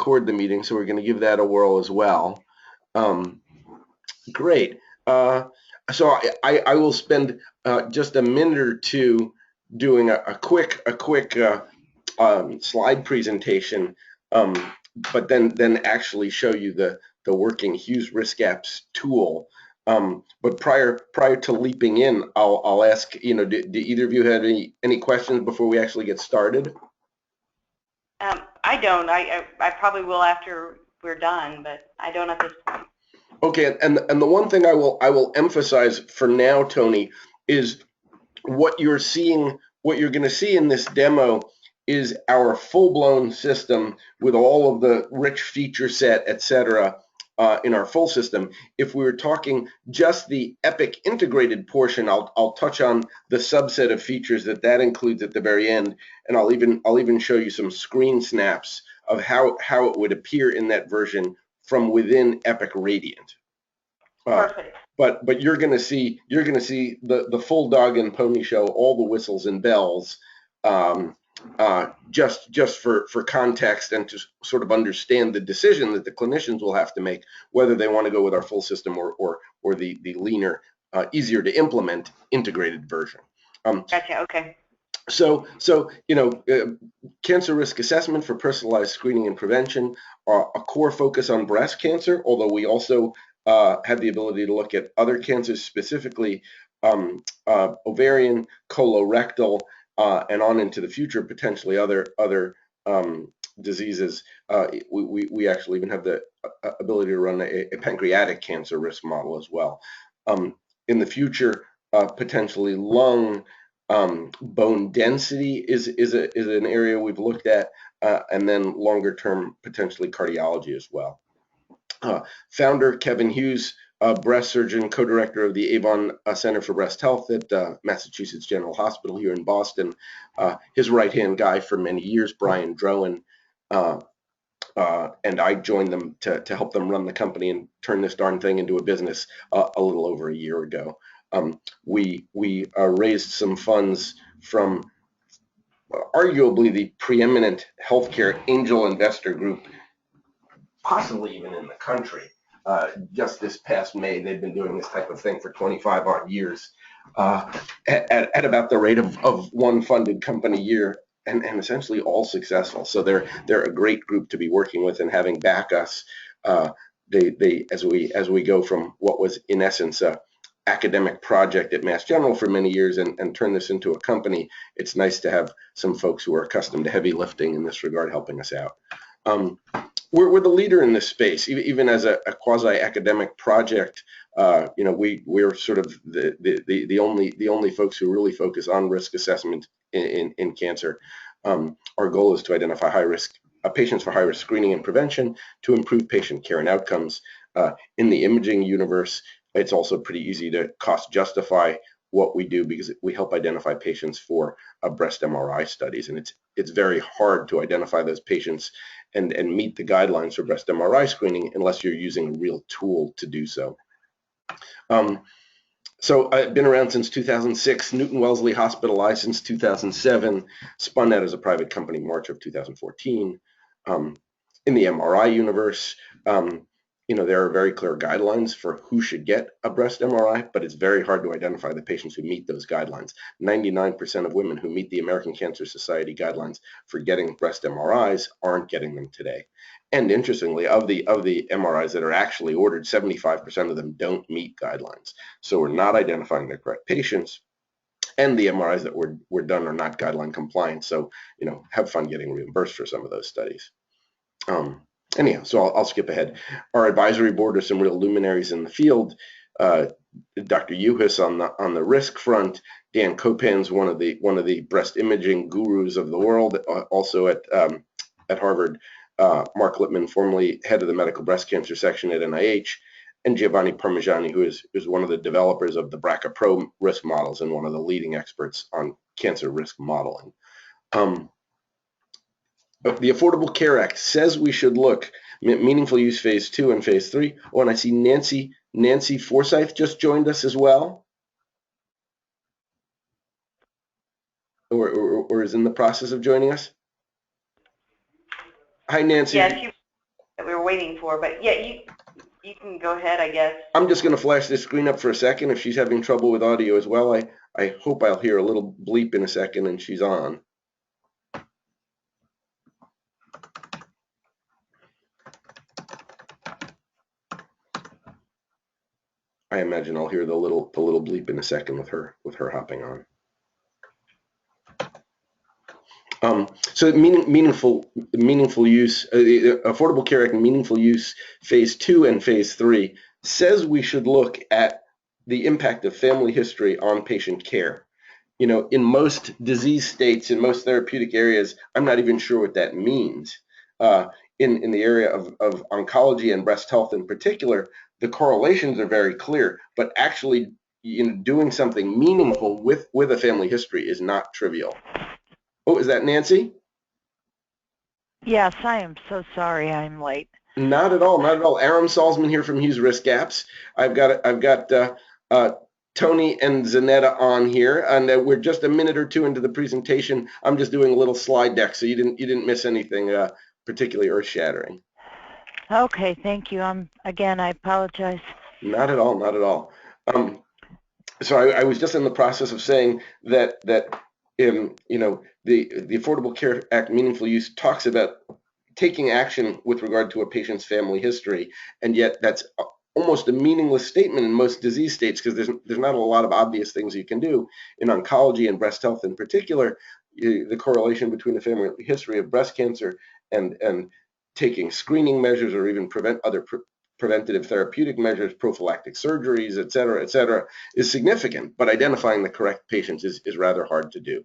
record the meeting, so we're going to give that a whirl as well. Great. So I will spend just a minute or two doing a quick slide presentation, but then actually show you the working Hughes RiskApps tool. But prior to leaping in, I'll ask, do either of you have any questions before we actually get started? I don't. I probably will after we're done, but I don't at this point. Okay, and the one thing I will emphasize for now, Tony, is what you're going to see in this demo is our full-blown system with all of the rich feature set, et cetera, in our full system. If we were talking just the Epic integrated portion, I'll touch on the subset of features that includes at the very end, and I'll even show you some screen snaps of how it would appear in that version from within Epic Radiant. Perfect. But you're going to see the full dog and pony show, all the whistles and bells, just for context and to sort of understand the decision that the clinicians will have to make whether they want to go with our full system or the leaner, easier to implement integrated version. Gotcha. Okay. So cancer risk assessment for personalized screening and prevention, a core focus on breast cancer, although we also have the ability to look at other cancers, specifically ovarian, colorectal, and on into the future, potentially other diseases. We actually even have the ability to run a pancreatic cancer risk model as well. In the future, potentially lung, bone density is an area we've looked at, and then longer term, potentially cardiology as well. Founder Kevin Hughes, breast surgeon, co-director of the Avon Center for Breast Health at Massachusetts General Hospital here in Boston. His right-hand guy for many years, Brian Drowan, and I joined them to help them run the company and turn this darn thing into a business a little over a year ago. We raised some funds from arguably the preeminent healthcare angel investor group, possibly even in the country. Just this past May, they've been doing this type of thing for 25 odd years at about the rate of one funded company a year, and essentially all successful. So they're a great group to be working with and having back us. They as we go from what was in essence a academic project at Mass General for many years and turn this into a company, it's nice to have some folks who are accustomed to heavy lifting in this regard helping us out. We're the leader in this space, even as a quasi-academic project. We're sort of the only folks who really focus on risk assessment in cancer. Our goal is to identify high-risk patients for high-risk screening and prevention to improve patient care and outcomes. In the imaging universe, it's also pretty easy to cost justify what we do because we help identify patients for breast MRI studies, and it's very hard to identify those patients and meet the guidelines for breast MRI screening unless you're using a real tool to do so. So I've been around since 2006, Newton Wellesley hospitalized since 2007, spun out as a private company March of 2014. In the MRI universe, there are very clear guidelines for who should get a breast MRI, but it's very hard to identify the patients who meet those guidelines. 99% of women who meet the American Cancer Society guidelines for getting breast MRIs aren't getting them today. And interestingly, of the MRIs that are actually ordered, 75% of them don't meet guidelines. So we're not identifying the correct patients, and the MRIs that were done are not guideline compliant. So, have fun getting reimbursed for some of those studies. Anyhow, so I'll skip ahead. Our advisory board are some real luminaries in the field. Dr. Hughes on the risk front. Dan Copan's one of the breast imaging gurus of the world, also at Harvard. Mark Lippman, formerly head of the medical breast cancer section at NIH, and Giovanni Parmigiani, who is one of the developers of the BRCA Pro risk models and one of the leading experts on cancer risk modeling. The Affordable Care Act says we should look meaningful use phase 2 and phase 3. Oh, and I see Nancy Forsyth just joined us as well, or is in the process of joining us. Hi, Nancy. Yeah, waiting for. But yeah, you can go ahead, I guess. I'm just going to flash this screen up for a second. If she's having trouble with audio as well, I hope I'll hear a little bleep in a second and she's on. I imagine I'll hear the little bleep in a second with her hopping on. So meaningful use, Affordable Care Act meaningful use phase 2 and phase 3 says we should look at the impact of family history on patient care. You know, in most disease states, in most therapeutic areas, I'm not even sure what that means. In the area of oncology and breast health in particular, the correlations are very clear, but actually, doing something meaningful with a family history is not trivial. Oh, is that Nancy? Yes, I am so sorry I'm late. Not at all, not at all. Aram Salzman here from Hughes RiskApps. I've got Tony and Zanetta on here, and we're just a minute or two into the presentation. I'm just doing a little slide deck, so you didn't miss anything particularly earth-shattering. Okay, thank you. Again, I apologize. Not at all, not at all. So I was just in the process of saying that the Affordable Care Act meaningful use talks about taking action with regard to a patient's family history, and yet that's almost a meaningless statement in most disease states because there's not a lot of obvious things you can do. In oncology and breast health in particular, the correlation between the family history of breast cancer and taking screening measures or even preventative therapeutic measures, prophylactic surgeries, et cetera, is significant, but identifying the correct patients is rather hard to do.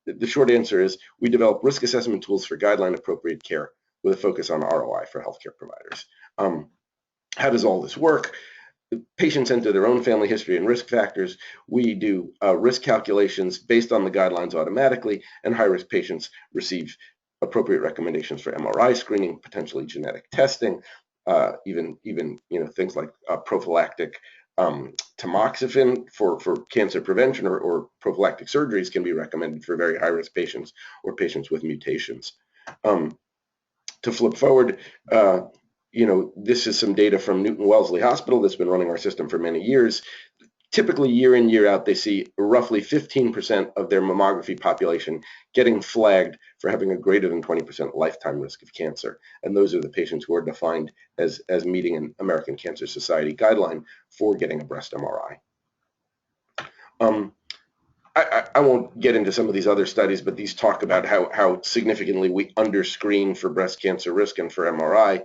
The short answer is we develop risk assessment tools for guideline appropriate care with a focus on ROI for healthcare providers. How does all this work? Patients enter their own family history and risk factors. We do risk calculations based on the guidelines automatically, and high-risk patients receive appropriate recommendations for MRI screening, potentially genetic testing, even things like prophylactic tamoxifen for cancer prevention or prophylactic surgeries can be recommended for very high-risk patients or patients with mutations. To flip forward, this is some data from Newton Wellesley Hospital that's been running our system for many years. Typically, year in, year out, they see roughly 15% of their mammography population getting flagged for having a greater than 20% lifetime risk of cancer. And those are the patients who are defined as meeting an American Cancer Society guideline for getting a breast MRI. I won't get into some of these other studies, but these talk about how significantly we underscreen for breast cancer risk and for MRI.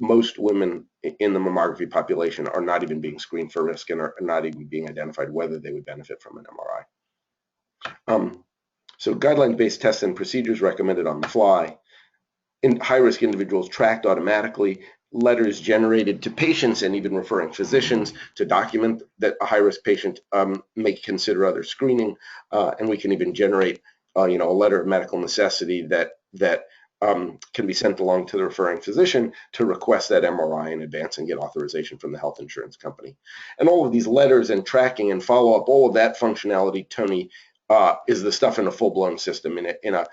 Most women in the mammography population are not even being screened for risk and are not even being identified whether they would benefit from an MRI. So guideline-based tests and procedures recommended on the fly. In high-risk individuals tracked automatically, letters generated to patients and even referring physicians to document that a high-risk patient may consider other screening, and we can even generate a letter of medical necessity that can be sent along to the referring physician to request that MRI in advance and get authorization from the health insurance company. And all of these letters and tracking and follow-up, all of that functionality, Tony, is the stuff in a full-blown system. In a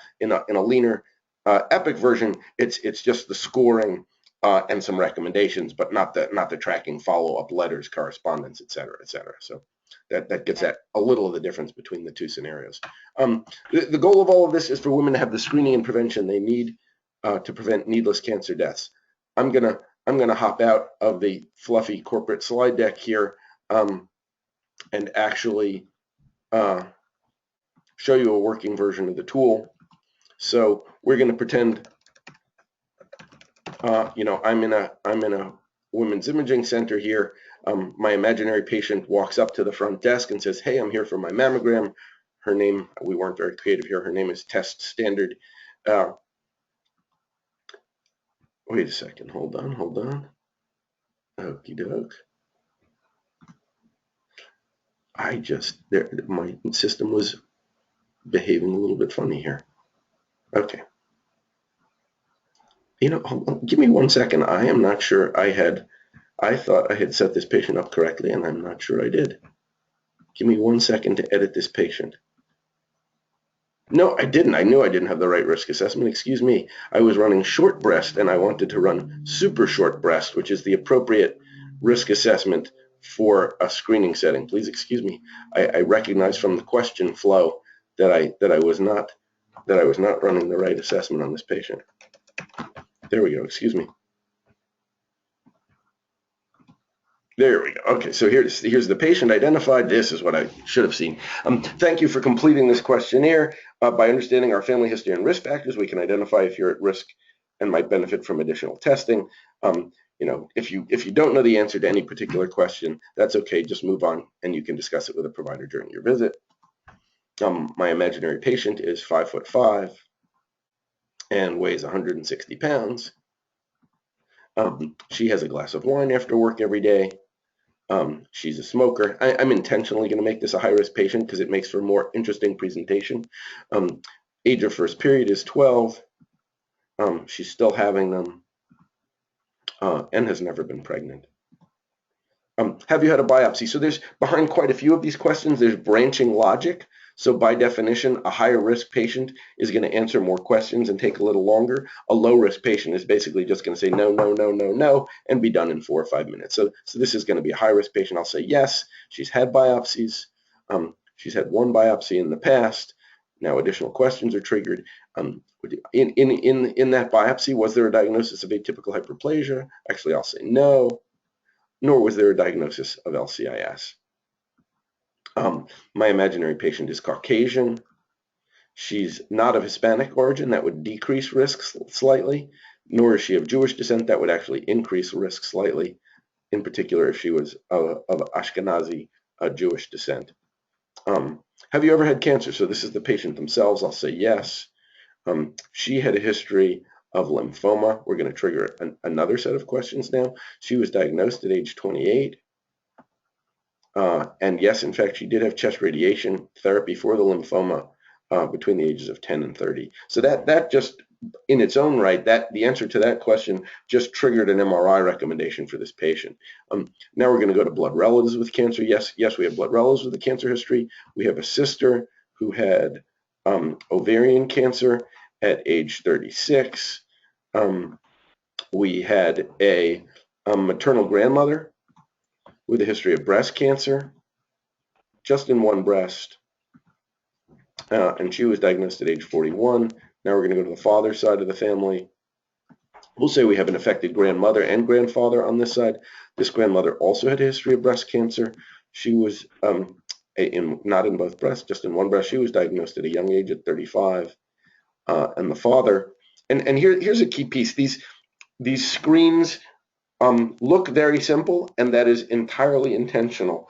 leaner Epic version, it's just the scoring and some recommendations, but not the tracking, follow-up, letters, correspondence, et cetera, et cetera. So that gets at a little of the difference between the two scenarios. The goal of all of this is for women to have the screening and prevention they need to prevent needless cancer deaths. I'm gonna hop out of the fluffy corporate slide deck here and actually show you a working version of the tool. So we're going to pretend, I'm in a women's imaging center here. My imaginary patient walks up to the front desk and says, "Hey, I'm here for my mammogram." Her name, we weren't very creative here. Her name is Test Standard. Wait a second. Hold on. Okie doke. My system was behaving a little bit funny here. Okay. Give me 1 second. I am not sure I thought I had set this patient up correctly, and I'm not sure I did. Give me 1 second to edit this patient. No, I didn't. I knew I didn't have the right risk assessment. Excuse me. I was running short breast and I wanted to run super short breast, which is the appropriate risk assessment for a screening setting. Please excuse me. I recognize from the question flow that I was not running the right assessment on this patient. There we go. Excuse me. There we go. Okay, so here's the patient identified. This is what I should have seen. Thank you for completing this questionnaire. By understanding our family history and risk factors, we can identify if you're at risk and might benefit from additional testing. If you don't know the answer to any particular question, that's okay. Just move on, and you can discuss it with a provider during your visit. My imaginary patient is 5'5" and weighs 160 pounds. She has a glass of wine after work every day. She's a smoker. I'm intentionally going to make this a high-risk patient because it makes for a more interesting presentation. Age of first period is 12. She's still having them and has never been pregnant. Have you had a biopsy? So there's behind quite a few of these questions, there's branching logic. So by definition, a higher risk patient is going to answer more questions and take a little longer. A low risk patient is basically just going to say no, no, no, no, no, and be done in 4 or 5 minutes. So this is going to be a high risk patient. I'll say yes, she's had biopsies. She's had one biopsy in the past. Now additional questions are triggered. In that biopsy, was there a diagnosis of atypical hyperplasia? Actually, I'll say no. Nor was there a diagnosis of LCIS. My imaginary patient is Caucasian. She's not of Hispanic origin. That would decrease risk slightly. Nor is she of Jewish descent. That would actually increase risk slightly, in particular if she was of Ashkenazi Jewish descent. Have you ever had cancer? So this is the patient themselves. I'll say yes. She had a history of lymphoma. We're going to trigger another set of questions now. She was diagnosed at age 28. And yes, in fact, she did have chest radiation therapy for the lymphoma between the ages of 10 and 30. So that just in its own right, the answer to that question just triggered an MRI recommendation for this patient. Now we're going to go to blood relatives with cancer. Yes, we have blood relatives with a cancer history. We have a sister who had ovarian cancer at age 36. We had a maternal grandmother with a history of breast cancer, just in one breast, and she was diagnosed at age 41. Now we're going to go to the father's side of the family. We'll say we have an affected grandmother and grandfather on this side. This grandmother also had a history of breast cancer. She was not in both breasts, just in one breast. She was diagnosed at a young age at 35. And the father, and here's a key piece. These screens look very simple, and that is entirely intentional.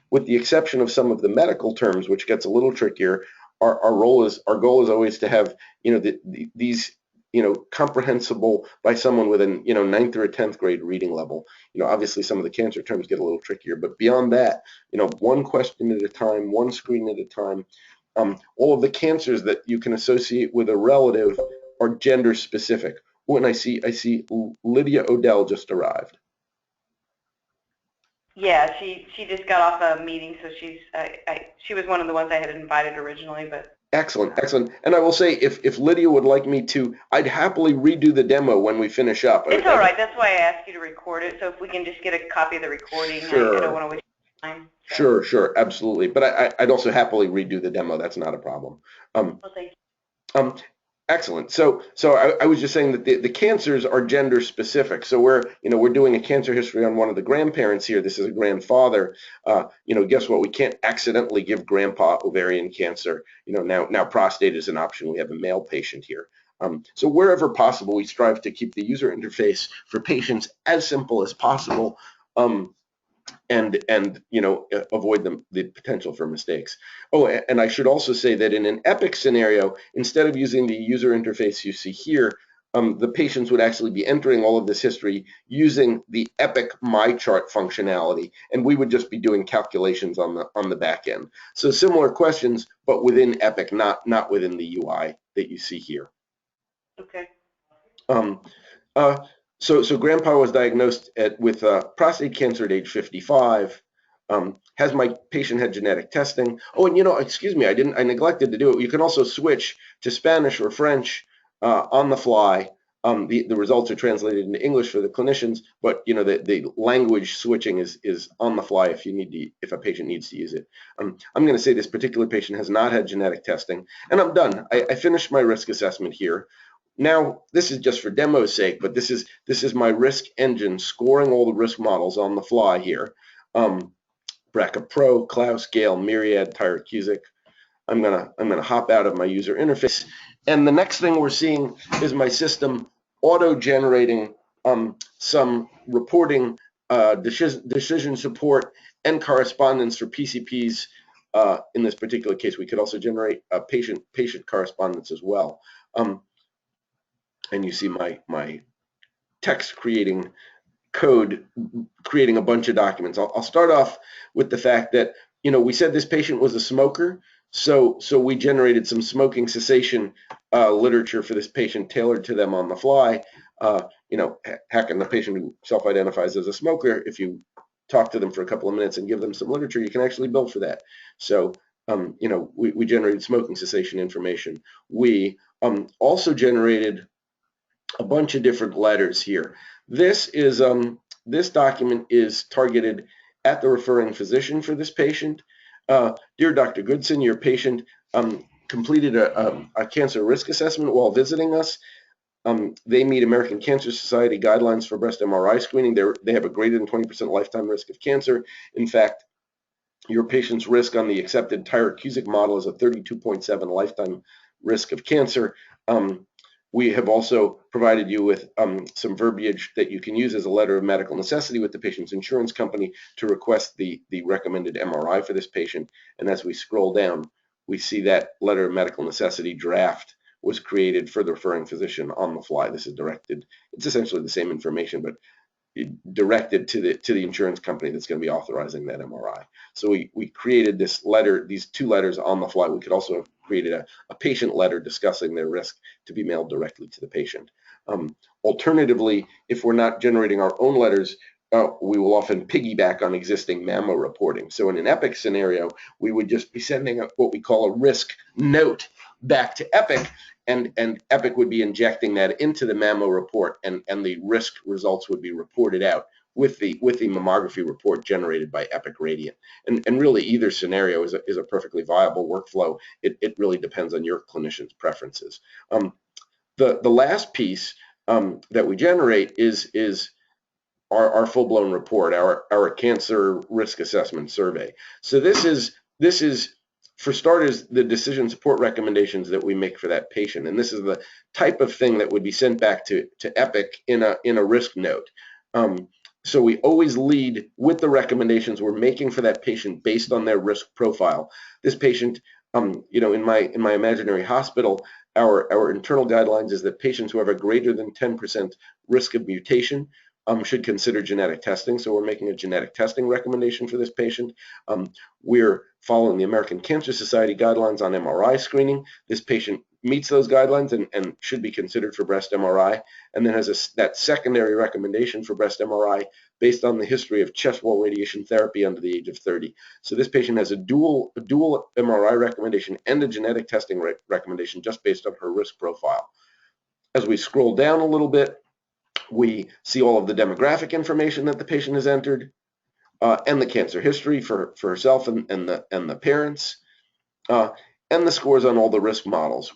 With the exception of some of the medical terms, which gets a little trickier, our goal is always to have these comprehensible by someone with an 9th or a 10th grade reading level. Obviously some of the cancer terms get a little trickier, but beyond that, one question at a time, one screen at a time. All of the cancers that you can associate with a relative are gender specific. When I see Lydia Odell just arrived. Yeah, she just got off a meeting, so she was one of the ones I had invited originally, but. Excellent. And I will say, if Lydia would like me to, I'd happily redo the demo when we finish up. It's all right. That's why I asked you to record it. So if we can just get a copy of the recording, sure. I don't want to waste time. So. Sure, absolutely. But I'd also happily redo the demo. That's not a problem. Well, thank you. Excellent. So I was just saying that the cancers are gender specific. So we're doing a cancer history on one of the grandparents here. This is a grandfather. Guess what? We can't accidentally give grandpa ovarian cancer. Now prostate is an option. We have a male patient here. So wherever possible, we strive to keep the user interface for patients as simple as possible. And avoid the potential for mistakes. Oh, and I should also say that in an EPIC scenario, instead of using the user interface you see here, the patients would actually be entering all of this history using the EPIC MyChart functionality, and we would just be doing calculations on the back end. So similar questions, but within EPIC, not within the UI that you see here. Okay. So Grandpa was diagnosed with prostate cancer at age 55. Has my patient had genetic testing? Oh, and excuse me, I neglected to do it. You can also switch to Spanish or French on the fly. The results are translated into English for the clinicians, but the language switching is on the fly if a patient needs to use it. I'm going to say this particular patient has not had genetic testing, and I'm done. I finished my risk assessment here. Now, this is just for demo's sake, but this is my risk engine scoring all the risk models on the fly here. BRCA Pro, Klaus, Gale, Myriad, Tyrer-Cuzick. I'm gonna hop out of my user interface, and the next thing we're seeing is my system auto-generating some reporting, decision support, and correspondence for PCPs. In this particular case, we could also generate patient correspondence as well. And you see my text creating code creating a bunch of documents. I'll start off with the fact that we said this patient was a smoker, so we generated some smoking cessation literature for this patient tailored to them on the fly. Heck, and the patient who self-identifies as a smoker, if you talk to them for a couple of minutes and give them some literature, you can actually bill for that. So we generated smoking cessation information. We also generated a bunch of different letters here. This document is targeted at the referring physician for this patient. Dear Dr. Goodson, your patient completed a cancer risk assessment while visiting us. They meet American Cancer Society guidelines for breast MRI screening. They have a greater than 20% lifetime risk of cancer. In fact, your patient's risk on the accepted Tyrer-Cuzick model is a 32.7 lifetime risk of cancer. We have also provided you with some verbiage that you can use as a letter of medical necessity with the patient's insurance company to request the recommended MRI for this patient. And as we scroll down, we see that letter of medical necessity draft was created for the referring physician on the fly. This is directed. It's essentially the same information, but directed to the insurance company that's going to be authorizing that MRI. So we created this letter, these two letters on the fly. We could also have created a patient letter discussing their risk to be mailed directly to the patient. Alternatively, if we're not generating our own letters, we will often piggyback on existing mammo reporting. So in an Epic scenario, we would just be sending what we call a risk note back to Epic, and Epic would be injecting that into the mammo report, and the risk results would be reported out with the mammography report generated by Epic Radiant. And really, either scenario is a perfectly viable workflow. It really depends on your clinician's preferences. The last piece that we generate is our full-blown report, our cancer risk assessment survey. So this is for starters, the decision support recommendations that we make for that patient. And this is the type of thing that would be sent back to Epic in a risk note. So we always lead with the recommendations we're making for that patient based on their risk profile. This patient, in my imaginary hospital, our internal guidelines is that patients who have a greater than 10% risk of mutation should consider genetic testing. So we're making a genetic testing recommendation for this patient. We're following the American Cancer Society guidelines on MRI screening. This patient meets those guidelines and should be considered for breast MRI, and then has that secondary recommendation for breast MRI based on the history of chest wall radiation therapy under the age of 30. So this patient has a dual MRI recommendation and a genetic testing recommendation just based on her risk profile. As we scroll down a little bit, we see all of the demographic information that the patient has entered, and the cancer history for herself and the parents, and the scores on all the risk models.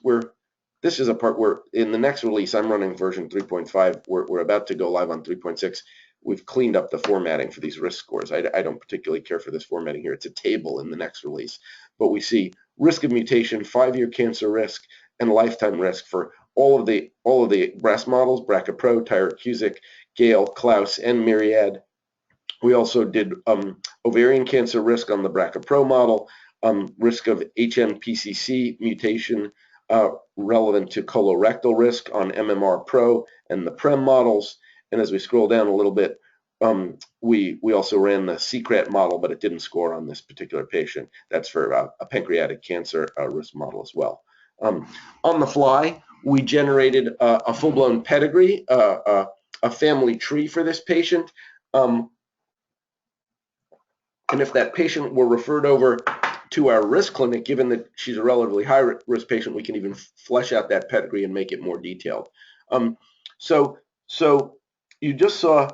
This is a part where in the next release, I'm running version 3.5. We're about to go live on 3.6. We've cleaned up the formatting for these risk scores. I don't particularly care for this formatting here. It's a table in the next release. But we see risk of mutation, 5-year cancer risk, and lifetime risk for all of the breast models, BRCA Pro, Tyrer-Cuzick, Gale, Klaus, and Myriad. We also did ovarian cancer risk on the BRCA Pro model, risk of HNPCC mutation relevant to colorectal risk on MMR Pro and the PREM models. And as we scroll down a little bit, we also ran the CCRAT model, but it didn't score on this particular patient. That's for a pancreatic cancer risk model as well. On the fly, we generated a full-blown pedigree, a family tree for this patient. And if that patient were referred over to our risk clinic, given that she's a relatively high-risk patient, we can even flesh out that pedigree and make it more detailed. So you just saw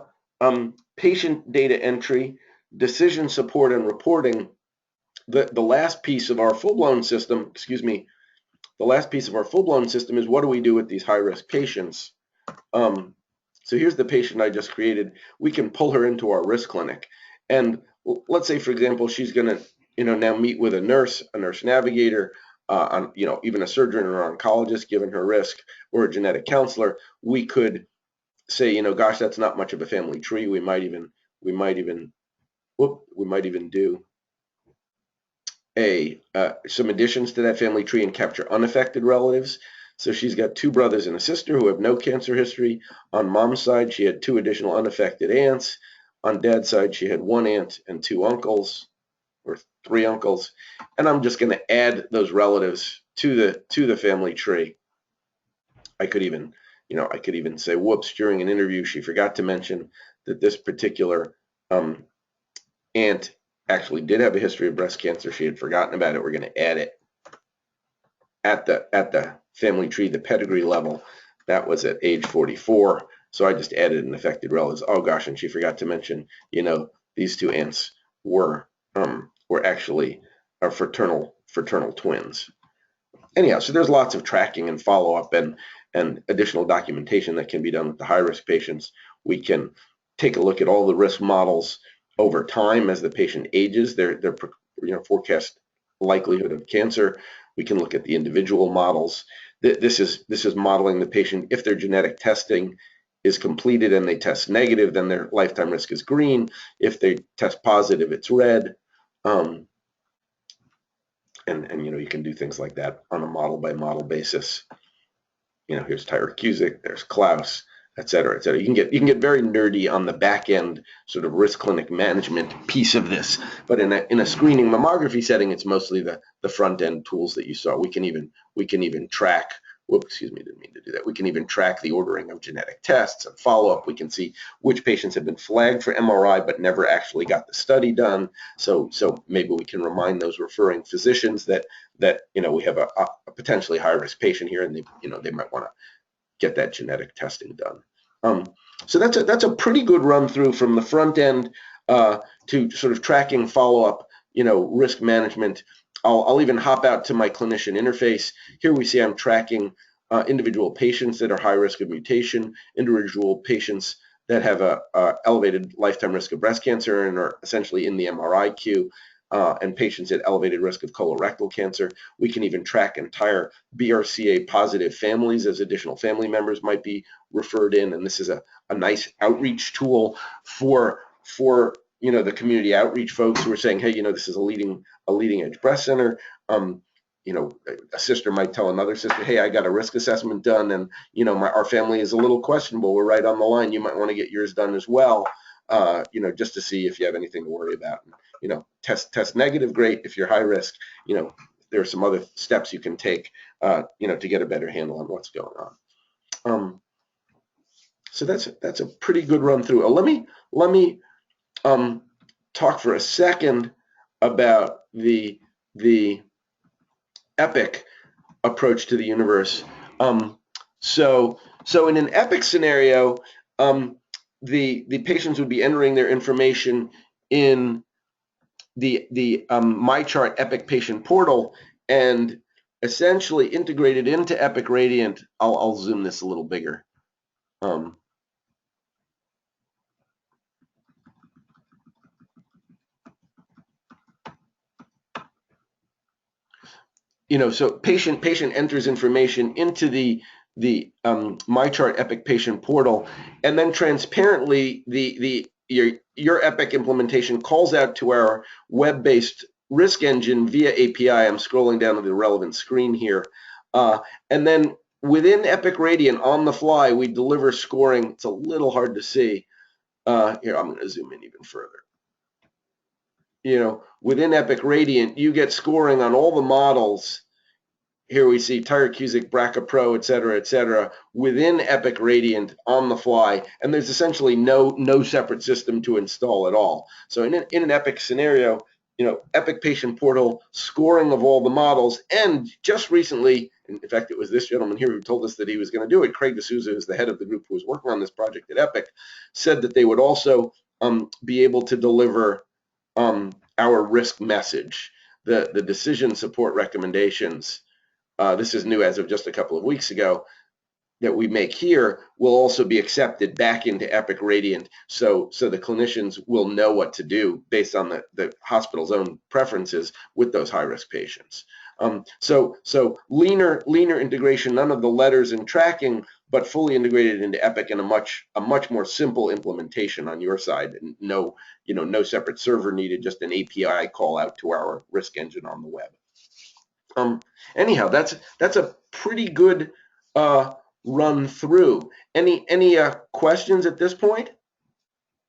patient data entry, decision support, and reporting. The last piece of our full-blown system, the last piece of our full-blown system is what do we do with these high-risk patients? So here's the patient I just created. We can pull her into our risk clinic. And let's say, for example, she's going to, now meet with a nurse navigator, even a surgeon or oncologist, given her risk, or a genetic counselor. We could say, gosh, that's not much of a family tree. We might even do some additions to that family tree and capture unaffected relatives. So she's got 2 brothers and a sister who have no cancer history. On mom's side, she had 2 additional unaffected aunts. On dad's side, she had 1 aunt and 2 uncles, or 3 uncles. And I'm just going to add those relatives to the family tree. I could even say, whoops, during an interview, she forgot to mention that this particular aunt actually did have a history of breast cancer. She had forgotten about it. We're going to add it at the family tree, the pedigree level. That was at age 44. So I just added an affected relatives. Oh gosh, and she forgot to mention, these 2 aunts were actually our fraternal twins. Anyhow, so there's lots of tracking and follow-up and additional documentation that can be done with the high-risk patients. We can take a look at all the risk models over time as the patient ages, their forecast likelihood of cancer. We can look at the individual models. This is modeling the patient. If their genetic testing is completed and they test negative, then their lifetime risk is green. If they test positive, it's red. And you can do things like that on a model by model basis. Here's Tyra Cusick, there's Klaus, et cetera, et cetera. You can get very nerdy on the back end sort of risk clinic management piece of this, but in a screening mammography setting, it's mostly the front end tools that you saw. We can even track. Whoops, excuse me, didn't mean to do that. We can even track the ordering of genetic tests and follow up. We can see which patients have been flagged for MRI but never actually got the study done. So maybe we can remind those referring physicians that we have a potentially high risk patient here, and they might want to get that genetic testing done. So that's a pretty good run through from the front end to sort of tracking, follow up, risk management. I'll even hop out to my clinician interface. Here we see I'm tracking individual patients that are high risk of mutation, individual patients that have a elevated lifetime risk of breast cancer and are essentially in the MRI queue, and patients at elevated risk of colorectal cancer. We can even track entire BRCA positive families as additional family members might be referred in, and this is a nice outreach tool for the community outreach folks who are saying, hey, this is a leading edge breast center. A sister might tell another sister, hey, I got a risk assessment done, and our family is a little questionable. We're right on the line. You might want to get yours done as well, just to see if you have anything to worry about. Test negative, great. If you're high risk, there are some other steps you can take, to get a better handle on what's going on. So that's a pretty good run through. Let me talk for a second about the EPIC approach to the universe. So in an EPIC scenario, the patients would be entering their information in the MyChart EPIC patient portal and essentially integrated into EPIC Radiant. I'll zoom this a little bigger. So patient enters information into the MyChart EPIC patient portal, and then transparently your EPIC implementation calls out to our web-based risk engine via API. I'm scrolling down to the relevant screen here, and then within EPIC Radiant on the fly we deliver scoring. It's a little hard to see. Here, I'm going to zoom in even further. Within EPIC Radiant, you get scoring on all the models. here we see Tyrer-Cuzick, BRCA Pro, et cetera, within Epic Radiant on the fly, and there's essentially no separate system to install at all. So in an Epic scenario, Epic Patient Portal, scoring of all the models, and just recently, in fact, it was this gentleman here who told us that he was going to do it. Craig D'Souza, who's the head of the group who was working on this project at Epic, said that they would also be able to deliver our risk message, the decision support recommendations. This is new as of just a couple of weeks ago, that we make here will also be accepted back into Epic Radiant, so the clinicians will know what to do based on the hospital's own preferences with those high-risk patients. So leaner integration, none of the letters and tracking, but fully integrated into Epic, and a much more simple implementation on your side, and no separate server needed, just an API call out to our risk engine on the web. Anyhow, that's a pretty good run through. Any questions at this point?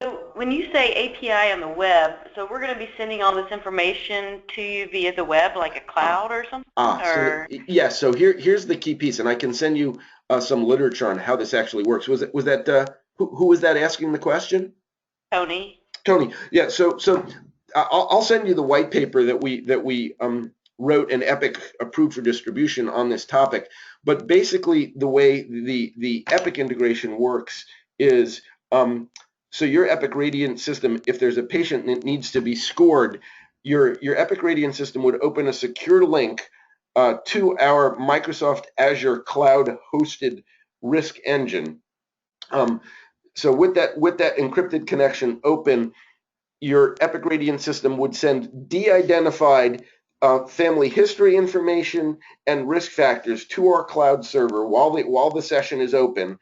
So when you say API on the web, so we're going to be sending all this information to you via the web, like a cloud or something? So here's the key piece, and I can send you some literature on how this actually works. Was that who was that asking the question? Tony. Yeah. So I'll send you the white paper that we wrote, and Epic approved for distribution on this topic. But basically, the way the Epic integration works is, so your Epic Radiant system, if there's a patient that needs to be scored, your Epic Radiant system would open a secure link to our Microsoft Azure cloud hosted risk engine. So with that encrypted connection open, your Epic Radiant system would send de-identified family history information and risk factors to our cloud server while the session is open.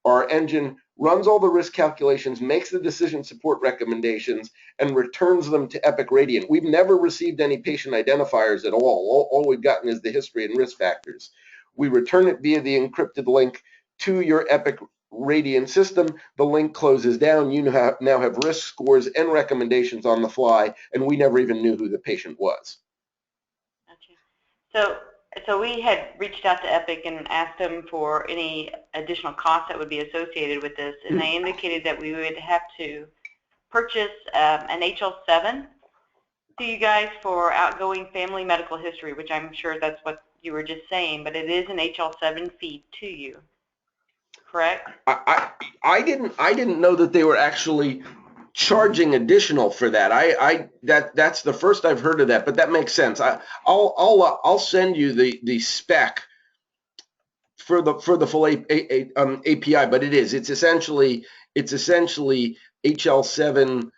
Our engine runs all the risk calculations, makes the decision support recommendations, and returns them to Epic Radiant. We've never received any patient identifiers at all. All we've gotten is the history and risk factors. We return it via the encrypted link to your Epic Radiant system. The link closes down. You now have risk scores and recommendations on the fly, and we never even knew who the patient was. So we had reached out to Epic and asked them for any additional costs that would be associated with this, and they indicated that we would have to purchase an HL7 to you guys for outgoing family medical history, which I'm sure that's what you were just saying, but it is an HL7 feed to you, correct? I didn't know that they were actually charging additional for that. That's the first I've heard of that, but that makes sense. I'll send you the spec for the full API, but it's essentially HL7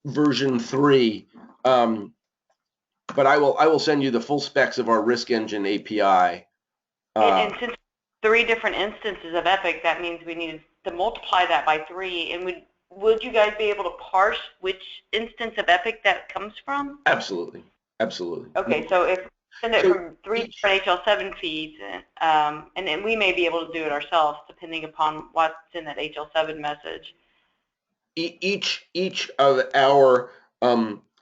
version 3. But I will send you the full specs of our Risk Engine API. And since 3 different instances of Epic, that means we need to multiply that by 3, and would you guys be able to parse which instance of Epic that comes from? Absolutely. Okay, so if we send it from 3 different HL7 feeds, and then we may be able to do it ourselves depending upon what's in that HL7 message. Each of our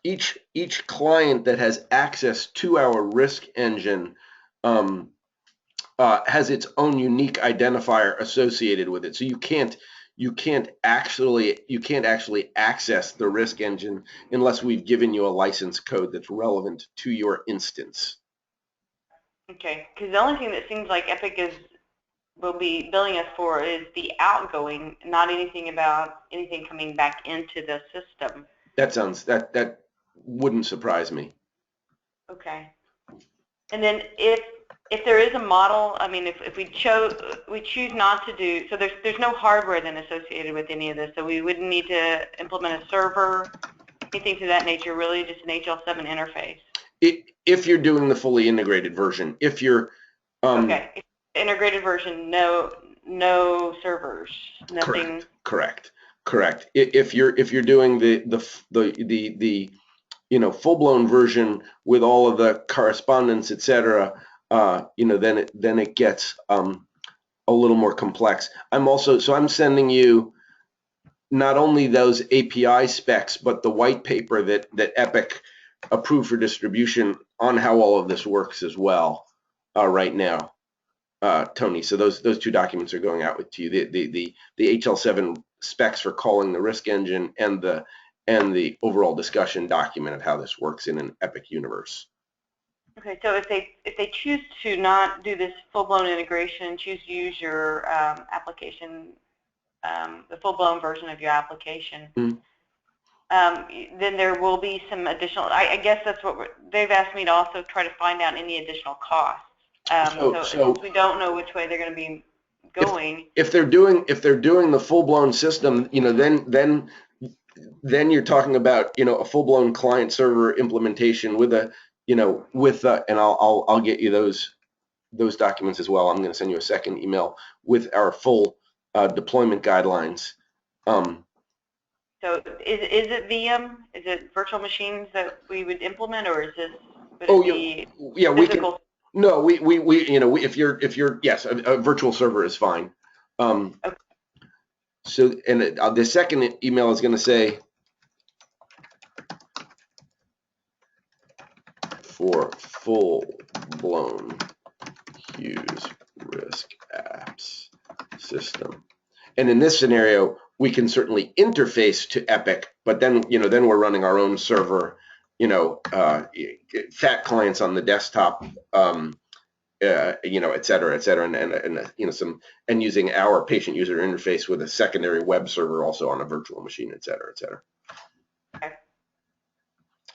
each client that has access to our risk engine has its own unique identifier associated with it. So you can't actually access the risk engine unless we've given you a license code that's relevant to your instance. Okay, because the only thing that seems like Epic will be billing us for is the outgoing, not anything about anything coming back into the system. That wouldn't surprise me. Okay. And then if there is a model, I mean, if we choose not to do, so there's no hardware then associated with any of this, so we wouldn't need to implement a server, anything to that nature, really just an HL7 interface. If you're doing the fully integrated version, if you're okay, integrated version, no servers, nothing. Correct. If you're doing the full-blown version with all of the correspondence, etc., then it gets a little more complex. I'm sending you not only those API specs, but the white paper that Epic approved for distribution on how all of this works as well. right now, Tony. So those two documents are going out to you. The HL7 specs for calling the risk engine and the overall discussion document of how this works in an Epic universe. Okay, so if they choose to not do this full-blown integration, choose to use your application, the full-blown version of your application, Mm-hmm. then there will be some additional. I guess that's what they've asked me to also try to find out any additional costs. So since we don't know which way they're going to be going, if they're doing the full-blown system, then you're talking about a full-blown client server implementation with a and I'll get you those documents as well. I'm going to send you a second email with our full deployment guidelines. So is it VM? Is it virtual machines that we would implement, or is this would Oh, it be yeah, we can. physical? No, we if you're yes, a virtual server is fine. Okay. So, and the second email is going to say for full-blown Hughes RiskApps system. And in this scenario, we can certainly interface to Epic, but then we're running our own server, fat clients on the desktop, et cetera, and using our patient user interface with a secondary web server also on a virtual machine, et cetera, et cetera. Okay.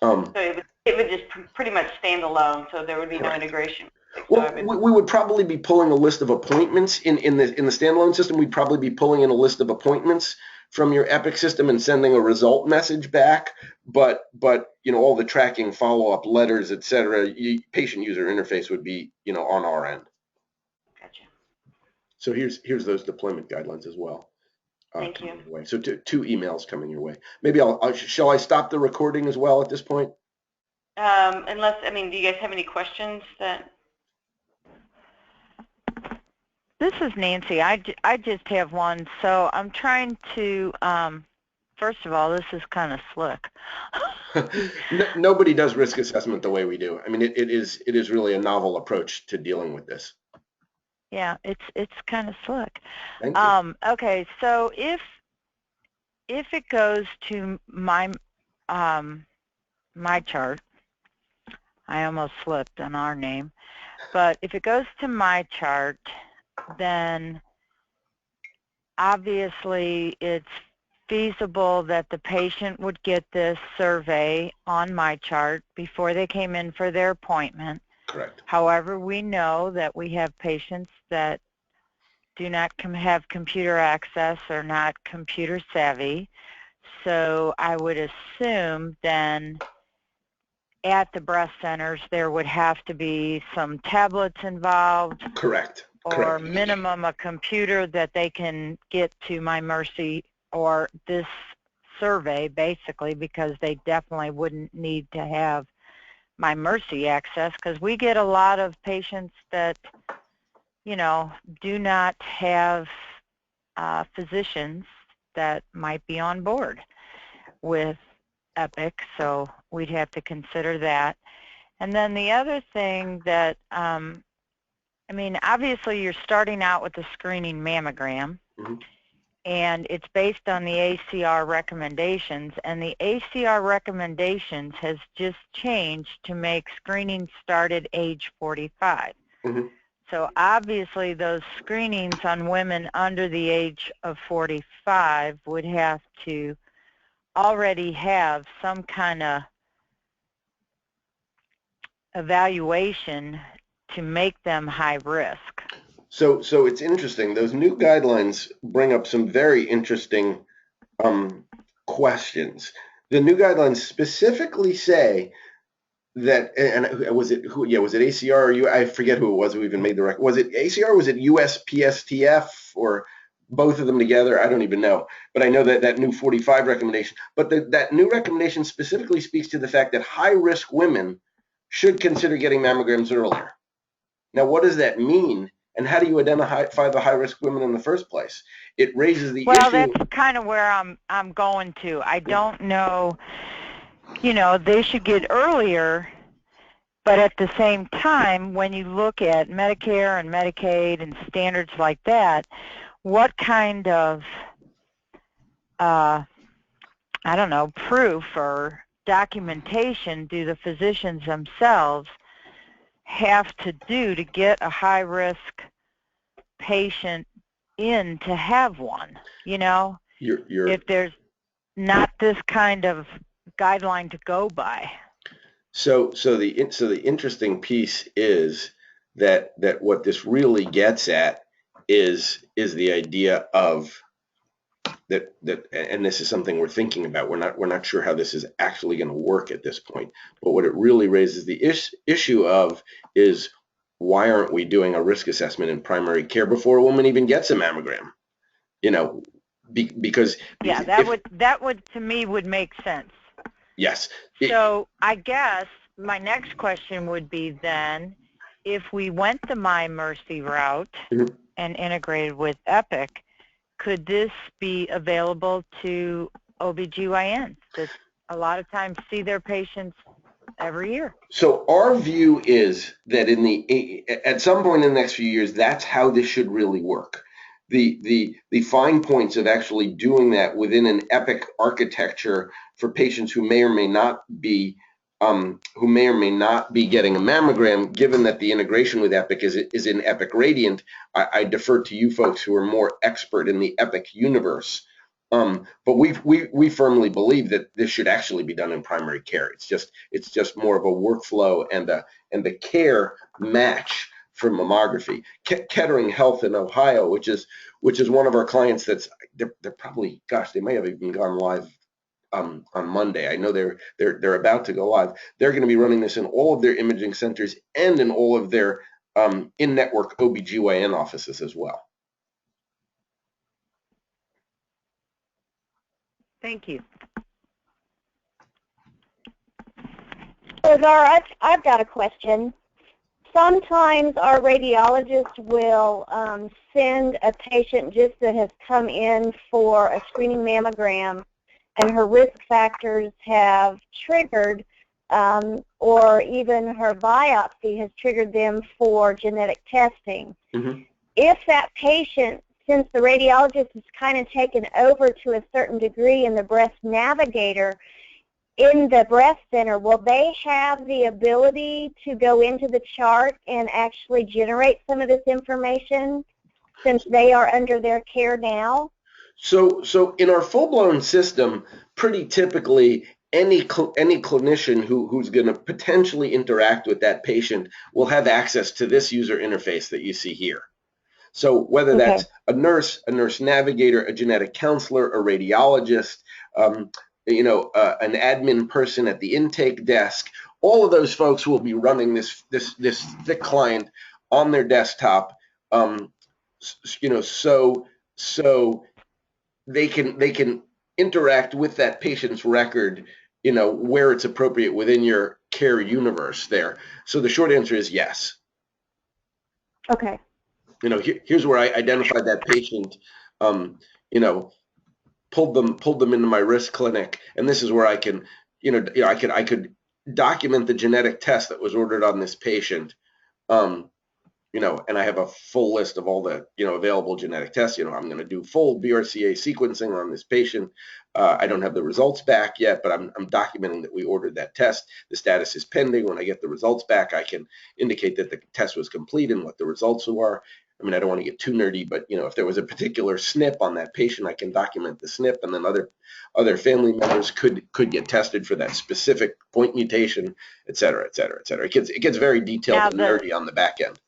So it would just pretty much stand alone, so there would be correct. No integration. Well, we would probably be pulling a list of appointments in the standalone system. We'd probably be pulling in a list of appointments from your Epic system and sending a result message back. But all the tracking, follow-up letters, et cetera, patient user interface would be on our end. Gotcha. So here's those deployment guidelines as well. Thank you. So two emails coming your way. Maybe shall I stop the recording as well at this point? Unless, do you guys have any questions that? This is Nancy. I just have one. So I'm trying to, first of all, this is kind of slick. Nobody does risk assessment the way we do. I mean, it is really a novel approach to dealing with this. Yeah, it's kind of slick. Thank you. Okay, so if it goes to my my chart, I almost slipped on our name, but if it goes to my chart, then obviously it's feasible that the patient would get this survey on my chart before they came in for their appointment. Correct. However, we know that we have patients that do not have computer access or not computer savvy. So I would assume then at the breast centers there would have to be some tablets involved. Correct. Or minimum a computer that they can get to My Mercy or this survey, basically, because they definitely wouldn't need to have My Mercy access, because we get a lot of patients that do not have physicians that might be on board with Epic, so we'd have to consider that. And then the other thing that obviously you're starting out with a screening mammogram, and it's based on the ACR recommendations, and the ACR recommendations has just changed to make screening start at age 45. So obviously those screenings on women under the age of 45 would have to already have some kind of evaluation to make them high risk. So it's interesting. Those new guidelines bring up some very interesting questions. The new guidelines specifically say that, and was it ACR or you? I forget who it was who even made the record. Was it ACR? Was it USPSTF or both of them together? I don't even know. But I know that new 45 recommendation. But that new recommendation specifically speaks to the fact that high-risk women should consider getting mammograms earlier. Now, what does that mean? And how do you identify the high-risk women in the first place? It raises the issue. Well, that's kind of where I'm going to. I don't know. They should get earlier, But at the same time, when you look at Medicare and Medicaid and standards like that, what kind of, I don't know, proof or documentation do the physicians themselves have to do to get a high-risk patient in to have one? You know, if there's not this kind of guideline to go by. So the interesting piece is that what this really gets at is the idea of that, and this is something we're thinking about. We're not sure how this is actually going to work at this point. But what it really raises the issue of is, why aren't we doing a risk assessment in primary care before a woman even gets a mammogram? You know, because yeah, that would to me would make sense. Yes. So I guess my next question would be then, if we went the My Mercy route Mhm. and integrated with Epic, could this be available to OBGYNs that a lot of times see their patients every year? So our view is that at some point in the next few years, that's how this should really work. The fine points of actually doing that within an Epic architecture for patients who may or may not be getting a mammogram, given that the integration with Epic is in Epic Radiant, I defer to you folks who are more expert in the Epic universe. But we firmly believe that this should actually be done in primary care. It's just more of a workflow and a care match for mammography. Kettering Health in Ohio, which is one of our clients, they're probably, gosh, they may have even gone live on Monday. I know they're about to go live. They're going to be running this in all of their imaging centers and in all of their in-network OBGYN offices as well. Thank you. So Zara, I've got a question. Sometimes our radiologist will send a patient just that has come in for a screening mammogram, and her risk factors have triggered, or even her biopsy has triggered them for genetic testing. Mm-hmm. If that patient, since the radiologist has kind of taken over to a certain degree in the breast navigator in the breast center, will they have the ability to go into the chart and actually generate some of this information since they are under their care now? So in our full-blown system, pretty typically any clinician who's going to potentially interact with that patient will have access to this user interface that you see here. So whether that's a nurse navigator, a genetic counselor, a radiologist, an admin person at the intake desk, all of those folks will be running this thick client on their desktop, so they can interact with that patient's record, where it's appropriate within your care universe there. So the short answer is yes. Okay. Here's where I identified that patient, pulled them into my risk clinic, and this is where I can, I could document the genetic test that was ordered on this patient, and I have a full list of all the, available genetic tests. I'm going to do full BRCA sequencing on this patient. I don't have the results back yet, but I'm documenting that we ordered that test. The status is pending. When I get the results back, I can indicate that the test was complete and what the results were. I mean, I don't want to get too nerdy, but if there was a particular SNP on that patient, I can document the SNP, and then other family members could get tested for that specific point mutation, et cetera, et cetera, et cetera. It gets very detailed and nerdy on the back end.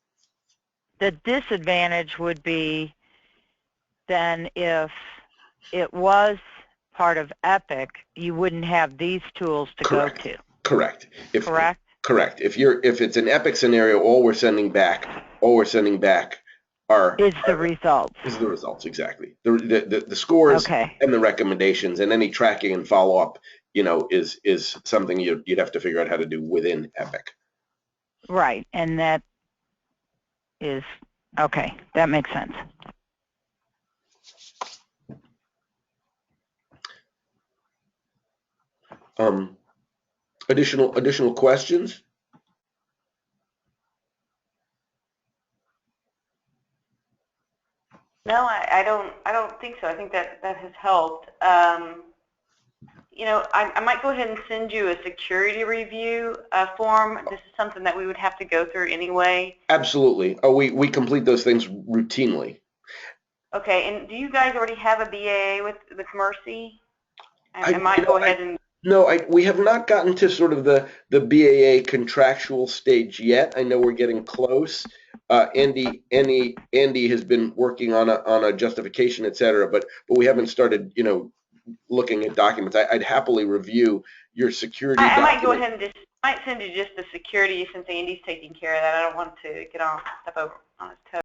The disadvantage would be then if it was part of Epic, you wouldn't have these tools to go to. Correct. Correct? Correct. If it's an Epic scenario, all we're sending back is the results. Is the results, exactly. The scores and the recommendations, and any tracking and follow-up, is something you'd have to figure out how to do within Epic. Right, and that is okay. That makes sense. Additional questions? don't think so. I think that has helped. You know, I might go ahead and send you a security review form. This is something that we would have to go through anyway. Absolutely. Oh, we complete those things routinely. Okay, and do you guys already have a BAA with Mercy? I might go ahead and... No, we have not gotten to sort of the BAA contractual stage yet. I know we're getting close. Andy has been working on a justification, et cetera, but we haven't started, you know, looking at documents. I'd happily review your security I document. might go ahead and might send you just the security since Andy's taking care of that. I don't want to get on step over on his toes.